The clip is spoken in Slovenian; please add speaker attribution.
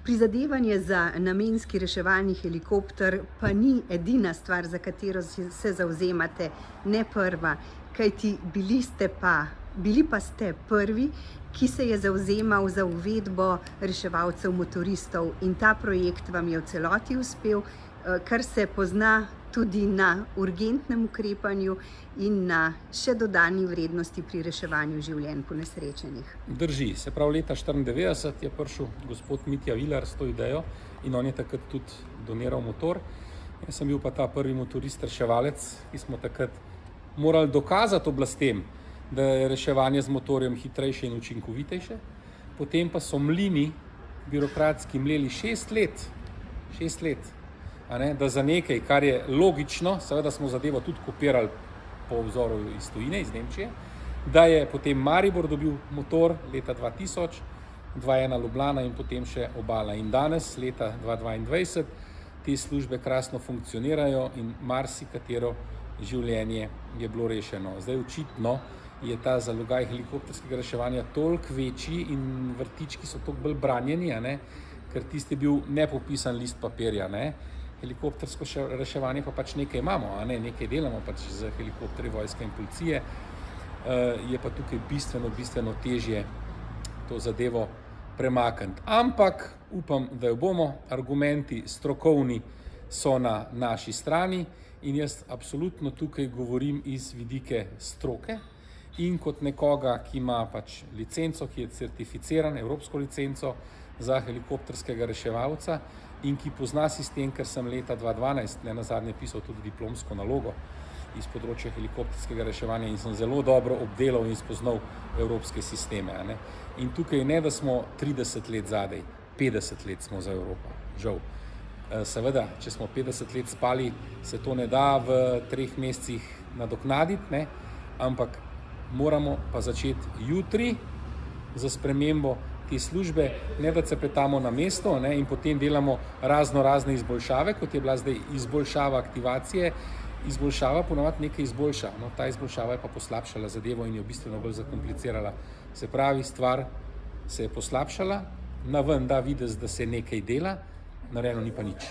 Speaker 1: Prizadevanje za namenski reševalni helikopter pa ni edina stvar, za katero se zavzemate, ne prva, kajti bili pa ste prvi, ki se je zavzemal za uvedbo reševalcev motoristov, in ta projekt vam je v celoti uspel, kar se pozna tudi na urgentnem ukrepanju in na še dodani vrednosti pri reševanju življenj ponesrečenih.
Speaker 2: Drži, se pravi leta 1994 je prišel gospod Mitja Vilar s to idejo in on je takrat tudi doniral motor. Jaz sem bil pa ta prvi motorist reševalec, ki smo takrat morali dokazati oblastem, da je reševanje z motorjem hitrejše in učinkovitejše. Potem pa so mlini birokratski mleli 6 let, da za nekaj, kar je logično, seveda smo zadevo tudi kopirali po vzoru iz tujine, iz Nemčije, da je potem Maribor dobil motor leta 2000, 2001 Ljubljana in potem še Obala. In danes, leta 2022, te službe krasno funkcionirajo in marsikatero življenje je bilo rešeno. Zdaj očitno je ta zalogaj helikopterskega reševanja toliko večji in vrtički so toliko bolj branjeni, ker tisti je bil nepopisan list papirja. Helikoptersko reševanje pa pač nekaj imamo, nekaj delamo pač z helikopterji vojske in policije, je pa tukaj bistveno težje to zadevo premakniti. Ampak upam, da jo bomo, argumenti strokovni so na naši strani in jaz absolutno tukaj govorim iz vidike stroke in kot nekoga, ki ima pač licenco, ki je certificiran, evropsko licenco za helikopterskega reševalca in ki pozna sistem, ker sem leta 2012 nenazadnje pisal tudi diplomsko nalogo iz področja helikopterskega reševanja in sem zelo dobro obdelal in spoznal evropske sisteme. In tukaj ne, da smo 30 let zadaj, 50 let smo za Evropo, žal. Seveda, če smo 50 let spali, se to ne da v 3 mesecih nadoknaditi, ampak moramo pa začeti jutri za spremembo te službe, ne da cepetamo na mesto in potem delamo razne izboljšave, kot je bila zdaj izboljšava aktivacije. Izboljšava ponovadi nekaj izboljša, ta izboljšava je pa poslabšala zadevo in jo bistveno bolj zakomplicirala. Se pravi, stvar se je poslabšala, naven da videti, da se nekaj dela, narejeno ni pa nič.